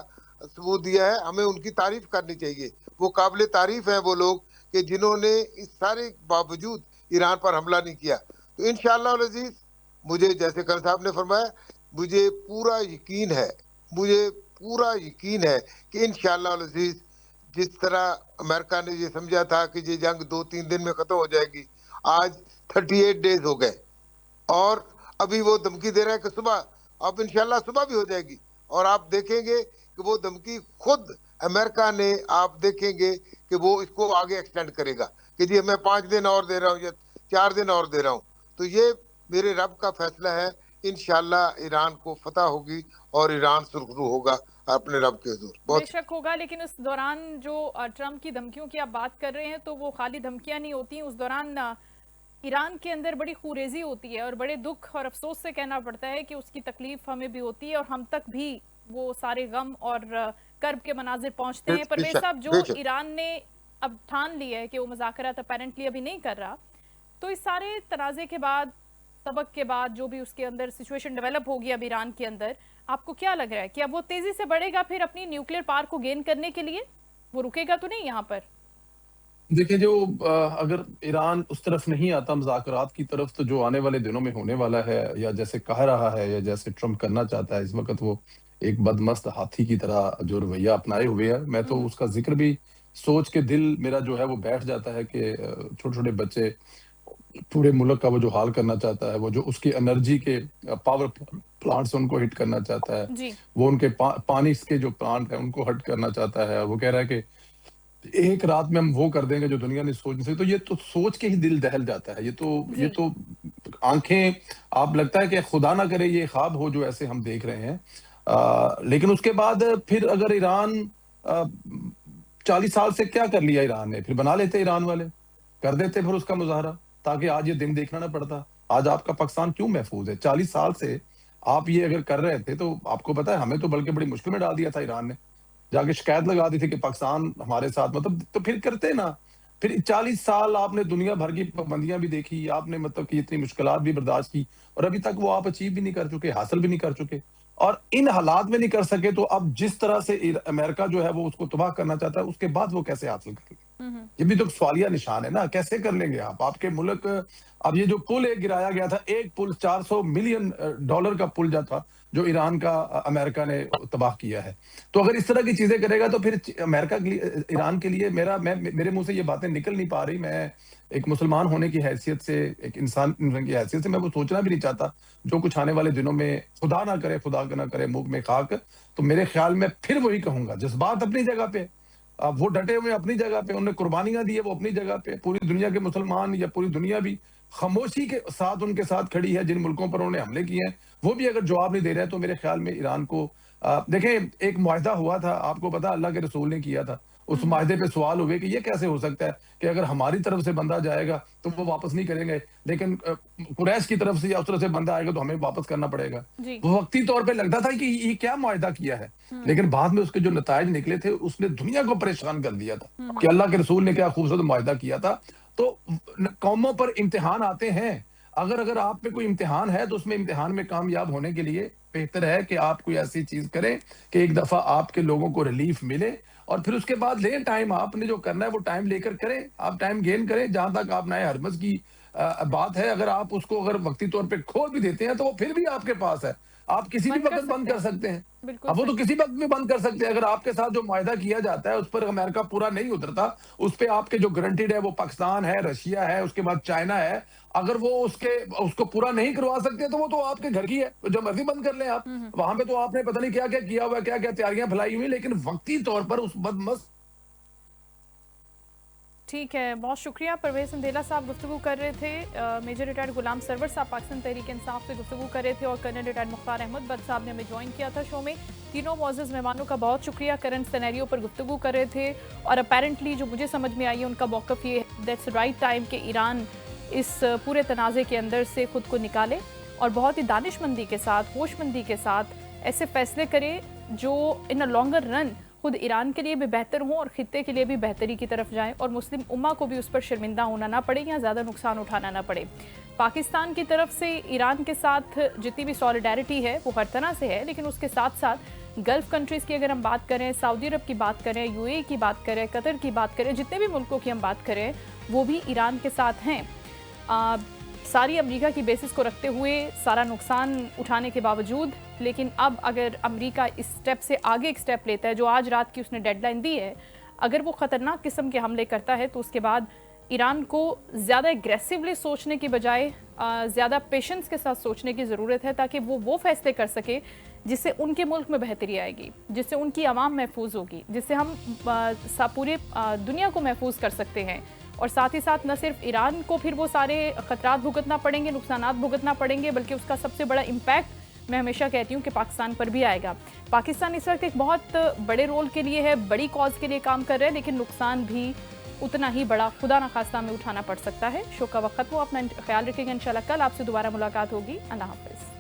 सबूत दिया है। हमें उनकी तारीफ करनी चाहिए, वो काबिल तारीफ है वो लोग कि जिन्होंने इस सारे बावजूद ईरान पर हमला नहीं किया। तो इंशाअल्लाह अज़ीज, मुझे जैसे कल साहब ने फरमाया, मुझे पूरा यकीन है कि इंशाअल्लाह अज़ीज जिस तरह अमेरिका ने ये समझा था कि ये जंग 2-3 दिन में खत्म हो जाएगी, आज 38 डेज हो गए, और अभी वो धमकी दे रहा है कि सुबह, अब इंशाअल्लाह सुबह भी हो जाएगी। और आप देखेंगे कि वो धमकी खुद अमेरिका ने, आप देखेंगे कि वो इसको आगे एक्सटेंड करेगा कि जी मैं 5 दिन और दे रहा हूँ या 4 दिन और दे रहा हूँ। तो ये मेरे रब का फैसला है, इंशाअल्लाह ईरान को फतह होगी और ईरान सुरखरू होगा अपने रब के हुजूर। बेशक होगा, लेकिन उस दौरान जो ट्रंप की धमकियों की आप बात कर रहे हैं, तो वो खाली धमकियां नहीं होती, उस दौरान ईरान के अंदर बड़ी खुरेजी होती है और बड़े दुख और अफसोस से कहना पड़ता है कि उसकी तकलीफ हमें भी होती है और हम तक भी वो सारे गम और कर्ब के मनाजिर पहुंचते हैं। परवेज साहब, जो ईरान ने अब ठान लिया है कि वो मुज़ाकरात अपेरेंटली अभी नहीं कर रहा, तो इस सारे तनाज़े के बाद, सबक के बाद, जो भी उसके अंदर सिचुएशन डेवलप होगी अब ईरान के अंदर, आपको क्या लग रहा है कि अब वो तेजी से बढ़ेगा फिर अपनी न्यूक्लियर पावर को गेन करने के लिए? वो रुकेगा तो नहीं यहाँ पर? देखिए, जो अगर ईरान उस तरफ नहीं आता मुज़ाकरात की तरफ, तो जो आने वाले दिनों में होने वाला है, या जैसे कह रहा है या जैसे ट्रंप करना चाहता है इस वक्त, वो एक बदमस्त हाथी की तरह जो रवैया अपनाए हुए है, मैं तो उसका जिक्र भी सोच के दिल मेरा जो है वो बैठ जाता है कि छोटे छोटे बच्चे, पूरे मुल्क का वो जो हाल करना चाहता है, वो जो उसकी एनर्जी के पावर प्लांट्स उनको हिट करना चाहता है, वो उनके पानी के जो प्लांट है उनको हिट करना चाहता है, वो कह रहा है कि एक रात में हम वो कर देंगे जो दुनिया ने सोच नहीं सकती। तो ये तो सोच के ही दिल दहल जाता है। ये तो आंखें, आप लगता है कि खुदा ना करे ये ख्वाब हो जो ऐसे हम देख रहे हैं। लेकिन उसके बाद फिर अगर ईरान 40 साल से क्या कर लिया ईरान ने, फिर बना लेते ईरान वाले, कर देते फिर उसका मुजाहरा, ताकि आज ये दिन देखना ना पड़ता। आज आपका पाकिस्तान क्यों महफूज है? 40 साल से आप ये अगर कर रहे थे, तो आपको पता है हमें तो बल्कि बड़ी मुश्किल में डाल दिया था ईरान ने, जाके शिकायत लगा दी थी कि पाकिस्तान हमारे साथ, मतलब तो फिर करते ना। फिर 40 साल आपने दुनिया भर की पाबंदियां भी देखी, आपने मतलब कि इतनी मुश्किलात भी बर्दाश्त की, और अभी तक वो आप अचीव भी नहीं कर चुके, हासिल भी नहीं कर चुके। और इन हालात में नहीं कर सके तो अब जिस तरह से अमेरिका जो है वो उसको तबाह करना चाहता है, उसके बाद वो कैसे हासिल करेंगे? ये भी तो सवालिया निशान है ना, कैसे कर लेंगे आप? आपके मुल्क, अब ये जो पुल एक गिराया गया था, एक पुल $400 मिलियन का पुल जो था, जो ईरान का अमेरिका ने तबाह किया है। तो अगर इस तरह की चीजें करेगा तो फिर अमेरिका के लिए, ईरान के लिए, मेरे मुंह से ये बातें निकल नहीं पा रही। मैं एक मुसलमान होने की हैसियत से, एक इंसान की हैसियत से मैं वो सोचना भी नहीं चाहता। जो कुछ आने वाले दिनों में, खुदा ना करे मुंह में खाक, तो मेरे ख्याल में फिर वही कहूंगा, जज्बात अपनी जगह पे, अब वो डटे हुए अपनी जगह पे, उन्होंने कुर्बानियां दी है वो अपनी जगह पे, पूरी दुनिया के मुसलमान या पूरी दुनिया भी खामोशी के साथ उनके साथ खड़ी है। जिन मुल्कों पर उन्होंने हमले किए हैं वो भी अगर जवाब नहीं दे रहे हैं तो मेरे ख्याल में ईरान को, देखें, एक मुआहदा हुआ था, आपको पता, अल्लाह के रसूल ने किया था। उस मुआहदे पे सवाल हुए कि ये कैसे हो सकता है कि अगर हमारी तरफ से बंदा जाएगा तो वो वापस नहीं करेंगे, लेकिन कुरैश की तरफ से या उस तरफ से बंदा आएगा तो हमें वापस करना पड़ेगा। वो वक्ती तौर पे लगता था कि ये क्या मुआहदा किया है, लेकिन बाद में उसके जो नतायज निकले थे उसने दुनिया को परेशान कर दिया था कि अल्लाह के रसूल ने क्या खूबसूरत मुआहदा किया था। तो कौमों पर इम्तिहान आते हैं, अगर आप पे कोई इम्तिहान है तो उसमें इम्तिहान में कामयाब होने के लिए बेहतर है कि आप कोई ऐसी चीज करें कि एक दफा आपके लोगों को रिलीफ मिले, और फिर उसके बाद लें टाइम। आपने जो करना है वो टाइम लेकर करें, आप टाइम गेन करें। जहां तक आप नए हरमज की बात है, अगर आप उसको अगर वक्ती तौर पे खोल भी देते हैं तो वो फिर भी आपके पास है, आप किसी भी वक्त बंद कर सकते हैं। अब वो तो किसी वक्त भी बंद कर सकते हैं। अगर आपके साथ जो मुआहदा किया जाता है उस पर अमेरिका पूरा नहीं उतरता, उस पे आपके जो गारंटीड है वो पाकिस्तान है, रशिया है, उसके बाद चाइना है, अगर वो उसको पूरा नहीं करवा सकते तो वो तो आपके घर की है, तो जब मर्जी बंद कर लें आप। वहां पे तो आपने पता नहीं क्या क्या किया हुआ, क्या क्या तैयारियां फैलाई हुई, लेकिन वक्ती तौर पर उस बदमस्त। ठीक है, बहुत शुक्रिया। परवेज संदेला साहब गुफ्तगू कर रहे थे, मेजर रिटायर्ड गुलाम सरवर साहब पाकिस्तान तहरीक इंसाफ से गुफ्तगू कर रहे थे, और कर्नल रिटायर्ड मुख्तार अहमद बट साहब ने हमें ज्वाइन किया था शो में। तीनों मौजूद मेहमानों का बहुत शुक्रिया। करंट सिनेरियो पर गुफ्तगू कर रहे थे, और अपेरेंटली जो मुझे समझ में आई है उनका मौक़िफ़ ये दैट्स राइट टाइम कि ईरान इस पूरे तनाज़े के अंदर से खुद को निकाले और बहुत ही दानिशमंदी के साथ, होशमंदी के साथ ऐसे फैसले करे जो इन अ लॉन्गर रन खुद ईरान के लिए भी बेहतर हों और ख़ित्ते के लिए भी बेहतरी की तरफ जाएं, और मुस्लिम उम्मा को भी उस पर शर्मिंदा होना ना पड़े या ज़्यादा नुकसान उठाना ना पड़े। पाकिस्तान की तरफ से ईरान के साथ जितनी भी सॉलिडारिटी है वो हर तरह से है, लेकिन उसके साथ साथ गल्फ़ कंट्रीज़ की अगर हम बात करें, सऊदी अरब की बात करें, यूएई की बात करें, कतर की बात करें, जितने भी मुल्कों की हम बात करें वो भी ईरान के साथ हैं। सारी अमेरिका की बेसिस को रखते हुए, सारा नुकसान उठाने के बावजूद, लेकिन अब अगर अमेरिका इस स्टेप से आगे एक स्टेप लेता है, जो आज रात की उसने डेडलाइन दी है, अगर वो ख़तरनाक किस्म के हमले करता है तो उसके बाद ईरान को ज़्यादा एग्रेसिवली सोचने की बजाय ज़्यादा पेशेंस के साथ सोचने की ज़रूरत है, ताकि वो फैसले कर सके जिससे उनके मुल्क में बेहतरी आएगी, जिससे उनकी आवाम महफूज होगी, जिससे हम पूरे दुनिया को महफूज कर सकते हैं। और साथ ही साथ न सिर्फ ईरान को फिर वो सारे ख़तरात भुगतना पड़ेंगे, नुकसानात भुगतना पड़ेंगे, बल्कि उसका सबसे बड़ा इम्पैक्ट मैं हमेशा कहती हूँ कि पाकिस्तान पर भी आएगा। पाकिस्तान इस वक्त एक बहुत बड़े रोल के लिए है, बड़ी कॉज के लिए काम कर रहे हैं, लेकिन नुकसान भी उतना ही बड़ा खुदा न खास्ता में उठाना पड़ सकता है। शो का वक्त वो अपना ख्याल रखेंगे। इंशाल्लाह कल आपसे दोबारा मुलाकात होगी। अल्लाह हाफ़िज़।